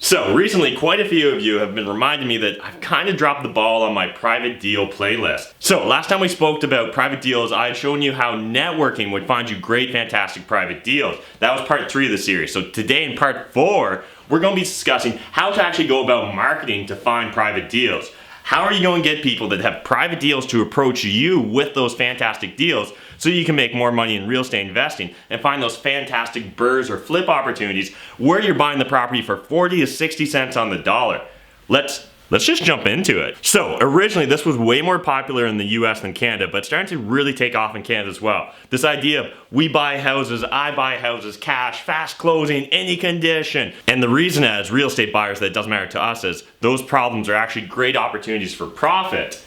So recently, quite a few of you have been reminding me that I've kind of dropped the ball on my private deal playlist. So last time we spoke about private deals, I had shown you how networking would find you great, fantastic private deals. That was part 3 of the series. So today in part 4, we're going to be discussing how to actually go about marketing to find private deals. How are you going to get people that have private deals to approach you with those fantastic deals so you can make more money in real estate investing and find those fantastic burrs or flip opportunities where you're buying the property for 40 to 60 cents on the dollar? Let's just jump into it. So originally this was way more popular in the US than Canada, but it's starting to really take off in Canada as well. This idea of we buy houses, I buy houses, cash, fast closing, any condition. And the reason as real estate buyers that it doesn't matter to us is those problems are actually great opportunities for profit.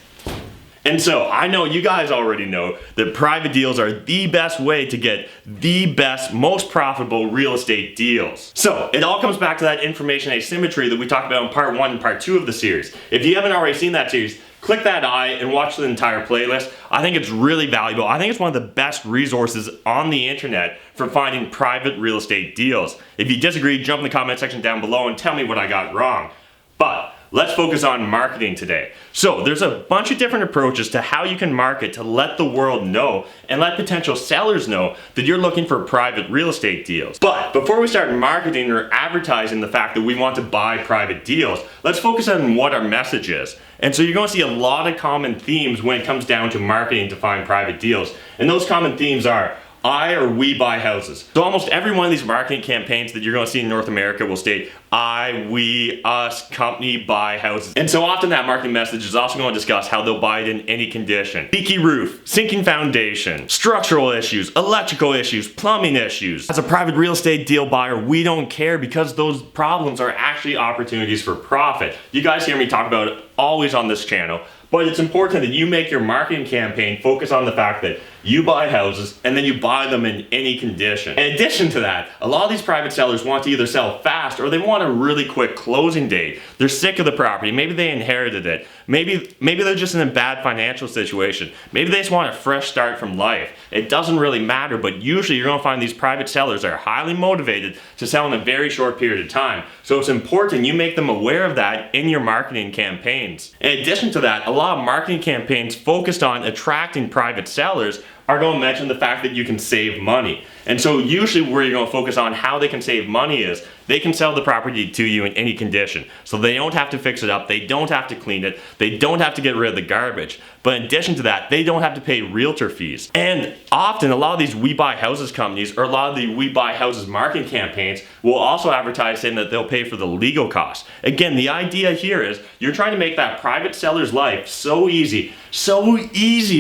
And so I know you guys already know that private deals are the best way to get the best, most profitable real estate deals. So it all comes back to that information asymmetry that we talked about in part 1 and part 2 of the series. If you haven't already seen that series, click that I and watch the entire playlist. I think it's really valuable. I think it's one of the best resources on the internet for finding private real estate deals. If you disagree, jump in the comment section down below and tell me what I got wrong. But let's focus on marketing today. So there's a bunch of different approaches to how you can market to let the world know and let potential sellers know that you're looking for private real estate deals. But before we start marketing or advertising the fact that we want to buy private deals, let's focus on what our message is. And so you're going to see a lot of common themes when it comes down to marketing to find private deals. And those common themes are I or we buy houses. So almost every one of these marketing campaigns that you're going to see in North America will state I, we, us, company buy houses. And so often that marketing message is also going to discuss how they'll buy it in any condition. Leaky roof, sinking foundation, structural issues, electrical issues, plumbing issues. As a private real estate deal buyer, we don't care because those problems are actually opportunities for profit. You guys hear me talk about it always on this channel. But it's important that you make your marketing campaign focus on the fact that you buy houses and then you buy them in any condition. In addition to that, a lot of these private sellers want to either sell fast or they want a really quick closing date. They're sick of the property. Maybe they inherited it. Maybe they're just in a bad financial situation. Maybe they just want a fresh start from life. It doesn't really matter, but usually you're going to find these private sellers are highly motivated to sell in a very short period of time. So it's important you make them aware of that in your marketing campaigns. In addition to that, a lot of marketing campaigns focused on attracting private sellers are going to mention the fact that you can save money. And so usually where you're going to focus on how they can save money is they can sell the property to you in any condition. So they don't have to fix it up, they don't have to clean it, they don't have to get rid of the garbage. But in addition to that, they don't have to pay realtor fees. And often a lot of these We Buy Houses companies or a lot of the We Buy Houses marketing campaigns will also advertise saying that they'll pay for the legal costs. Again, the idea here is you're trying to make that private seller's life so easy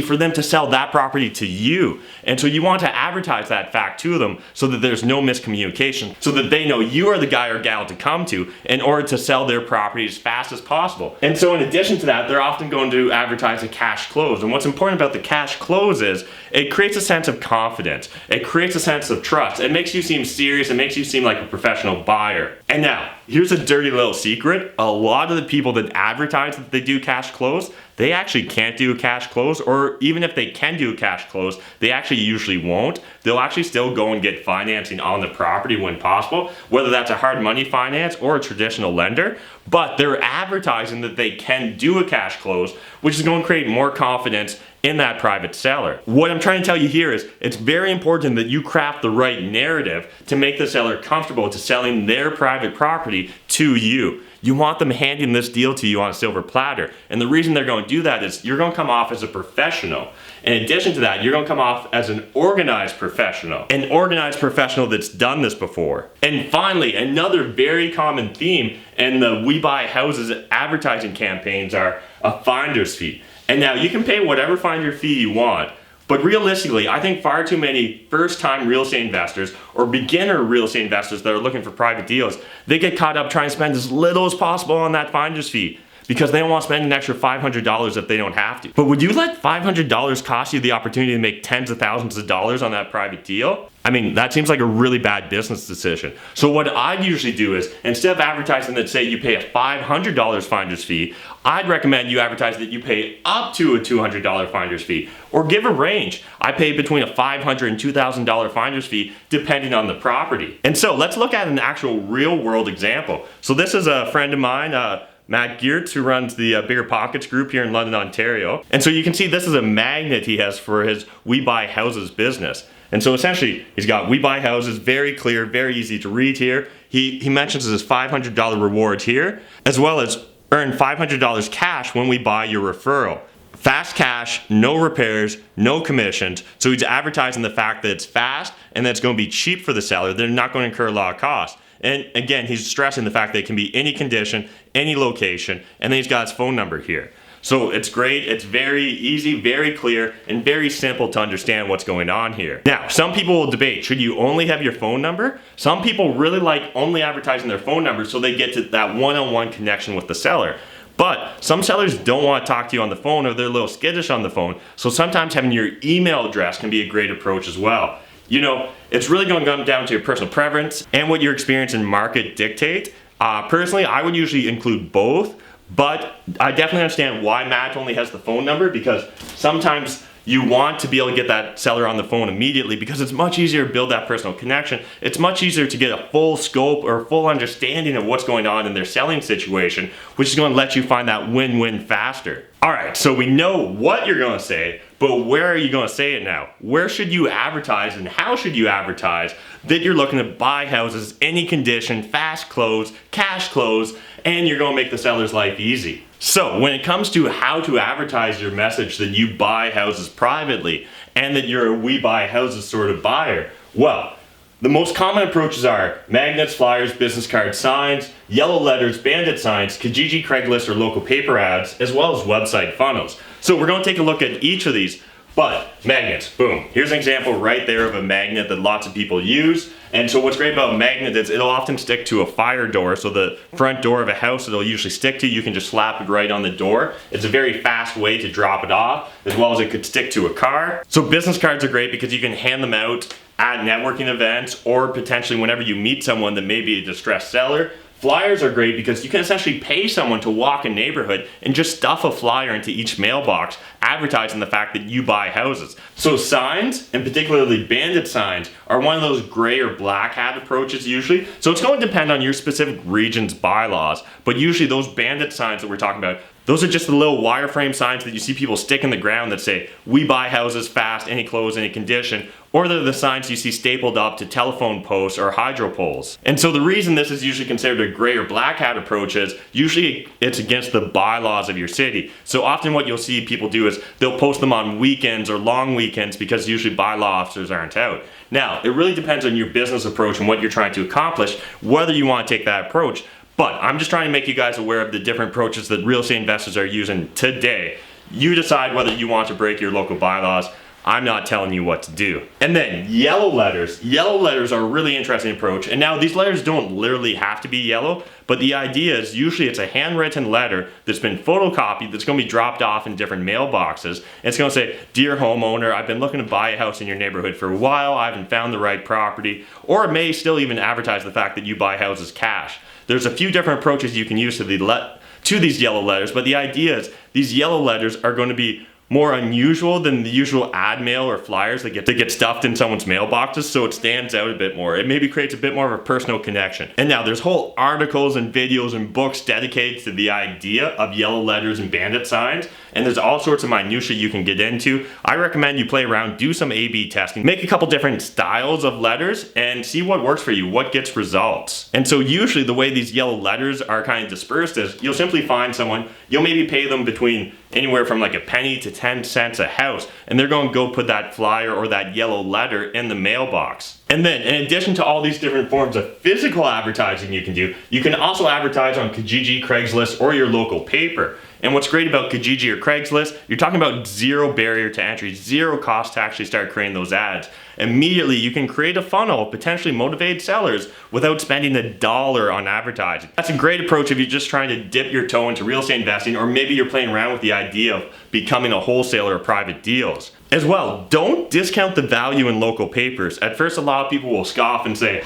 for them to sell that property to you. And so you want to advertise that fact to them so that there's no miscommunication, so that they know you are the guy or gal to come to in order to sell their property as fast as possible. And so in addition to that, they're often going to advertise a cash close. And what's important about the cash close is it creates a sense of confidence. It creates a sense of trust. It makes you seem serious. It makes you seem like a professional buyer. And now, here's a dirty little secret. A lot of the people that advertise that they do cash close, they actually can't do a cash close, or even if they can do a cash close, they actually usually won't. They'll actually still go and get financing on the property when possible, whether that's a hard money finance or a traditional lender, but they're advertising that they can do a cash close, which is going to create more confidence in that private seller. What I'm trying to tell you here is it's very important that you craft the right narrative to make the seller comfortable to selling their private property to you. You want them handing this deal to you on a silver platter. And the reason they're going to do that is you're going to come off as a professional. In addition to that, you're going to come off as an organized professional that's done this before. And finally, another very common theme in the We Buy Houses advertising campaigns are a finder's fee. And now you can pay whatever finder fee you want, but realistically, I think far too many first-time real estate investors or beginner real estate investors that are looking for private deals, they get caught up trying to spend as little as possible on that finder's fee. because they don't want to spend an extra $500 if they don't have to. But would you let $500 cost you the opportunity to make tens of thousands of dollars on that private deal? I mean, that seems like a really bad business decision. So what I'd usually do is, instead of advertising that say you pay a $500 finder's fee, I'd recommend you advertise that you pay up to a $200 finder's fee, or give a range. I pay between a $500 and $2,000 finder's fee depending on the property. And so let's look at an actual real world example. So this is a friend of mine, Matt Geertz, who runs the Bigger Pockets group here in London, Ontario. And so you can see this is a magnet he has for his We Buy Houses business. And so essentially, he's got We Buy Houses, very clear, very easy to read here. He mentions his $500 rewards here, as well as earn $500 cash when we buy your referral. Fast cash, no repairs, no commissions. So he's advertising the fact that it's fast and that it's going to be cheap for the seller. They're not going to incur a lot of costs. And again, he's stressing the fact that it can be any condition, any location, and then he's got his phone number here. So it's great, it's very easy, very clear, and very simple to understand what's going on here. Now, some people will debate, should you only have your phone number? Some people really like only advertising their phone number so they get to that one-on-one connection with the seller. But some sellers don't want to talk to you on the phone, or they're a little skittish on the phone, so sometimes having your email address can be a great approach as well. You know, it's really going to come down to your personal preference and what your experience and market dictate. Personally, I would usually include both, but I definitely understand why Matt only has the phone number, because sometimes you want to be able to get that seller on the phone immediately, because it's much easier to build that personal connection. It's much easier to get a full scope or full understanding of what's going on in their selling situation, which is going to let you find that win-win faster. All right, so we know what you're going to say, but where are you going to say it now? Where should you advertise, and how should you advertise that you're looking to buy houses, any condition, fast close, cash close, and you're going to make the seller's life easy? So when it comes to how to advertise your message that you buy houses privately and that you're a We Buy Houses sort of buyer, well, the most common approaches are magnets, flyers, business cards, signs, yellow letters, bandit signs, Kijiji, Craigslist, or local paper ads, as well as website funnels. So we're going to take a look at each of these. But magnets, boom. Here's an example right there of a magnet that lots of people use. And so what's great about magnets is it'll often stick to a fire door. So the front door of a house it'll usually stick to, you can just slap it right on the door. It's a very fast way to drop it off, as well as it could stick to a car. So business cards are great because you can hand them out at networking events, or potentially whenever you meet someone that may be a distressed seller. Flyers are great because you can essentially pay someone to walk a neighborhood and just stuff a flyer into each mailbox, advertising the fact that you buy houses. So signs, and particularly bandit signs, are one of those gray or black hat approaches usually. So it's going to depend on your specific region's bylaws, but usually those bandit signs that we're talking about, those are just the little wireframe signs that you see people stick in the ground that say, we buy houses fast, any close, any condition. Or they're the signs you see stapled up to telephone posts or hydro poles. And so the reason this is usually considered a gray or black hat approach is usually it's against the bylaws of your city. So often what you'll see people do is they'll post them on weekends or long weekends because usually bylaw officers aren't out. Now, it really depends on your business approach and what you're trying to accomplish, whether you want to take that approach. But I'm just trying to make you guys aware of the different approaches that real estate investors are using today. You decide whether you want to break your local bylaws. I'm not telling you what to do. And then yellow letters. Yellow letters are a really interesting approach. And now these letters don't literally have to be yellow, but the idea is usually it's a handwritten letter that's been photocopied that's going to be dropped off in different mailboxes. And it's going to say, dear homeowner, I've been looking to buy a house in your neighborhood for a while. I haven't found the right property. Or it may still even advertise the fact that you buy houses cash. There's a few different approaches you can use to these yellow letters, but the idea is these yellow letters are going to be more unusual than the usual ad mail or flyers that get stuffed in someone's mailboxes, so it stands out a bit more. It maybe creates a bit more of a personal connection. And now there's whole articles and videos and books dedicated to the idea of yellow letters and bandit signs, and there's all sorts of minutiae you can get into. I recommend you play around, do some A/B testing, make a couple different styles of letters and see what works for you, what gets results. And so usually the way these yellow letters are kind of dispersed is you'll simply find someone, you'll maybe pay them between anywhere from like a penny to 10 cents a house, and they're going to go put that flyer or that yellow letter in the mailbox. And then in addition to all these different forms of physical advertising you can do, you can also advertise on Kijiji, Craigslist, or your local paper. And what's great about Kijiji or Craigslist, you're talking about zero barrier to entry, zero cost to actually start creating those ads. immediately you can create a funnel of potentially motivated sellers without spending $1 on advertising. That's a great approach if you're just trying to dip your toe into real estate investing, or maybe you're playing around with the idea of becoming a wholesaler of private deals. As well, don't discount the value in local papers. At first, a lot of people will scoff and say,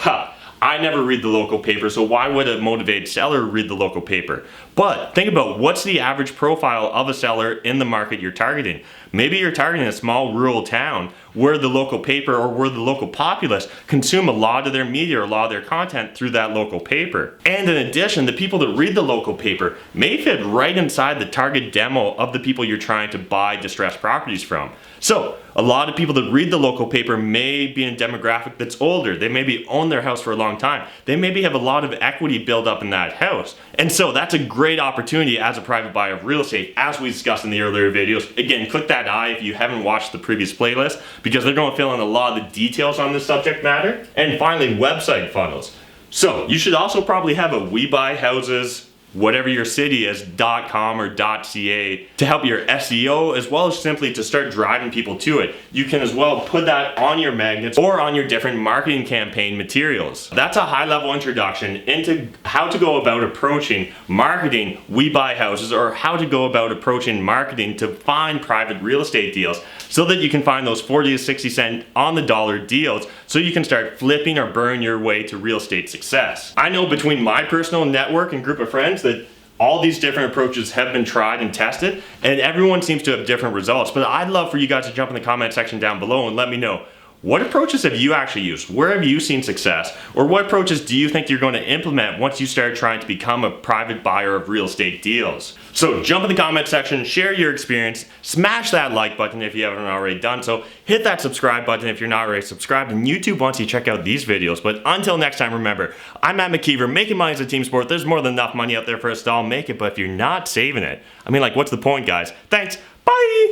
I never read the local paper, so why would a motivated seller read the local paper? But think about what's the average profile of a seller in the market you're targeting. Maybe you're targeting a small rural town where the local paper or where the local populace consume a lot of their media or a lot of their content through that local paper. And in addition, the people that read the local paper may fit right inside the target demo of the people you're trying to buy distressed properties from. So a lot of people that read the local paper may be in a demographic that's older. They maybe own their house for a long time. They maybe have a lot of equity built up in that house. And so that's a great opportunity as a private buyer of real estate, as we discussed in the earlier videos. Again, click that eye if you haven't watched the previous playlist, because they're going to fill in a lot of the details on this subject matter. And finally, website funnels. So you should also probably have a We Buy Houses, whatever your city is, .com or .ca to help your SEO, as well as simply to start driving people to it. You can as well put that on your magnets or on your different marketing campaign materials. That's a high-level introduction into how to go about approaching marketing We Buy Houses, or how to go about approaching marketing to find private real estate deals, so that you can find those 40 to 60 cent on the dollar deals, so you can start flipping or burn your way to real estate success. I know between my personal network and group of friends that all these different approaches have been tried and tested, and everyone seems to have different results. But I'd love for you guys to jump in the comment section down below and let me know, what approaches have you actually used? Where have you seen success? Or what approaches do you think you're going to implement once you start trying to become a private buyer of real estate deals? So jump in the comment section, share your experience, smash that like button if you haven't already done so, hit that subscribe button if you're not already subscribed, and YouTube once you check out these videos. But until next time, remember, I'm Matt McKeever. Making money is a team sport. There's more than enough money out there for us to all make it, but if you're not saving it, what's the point, guys? Thanks, bye!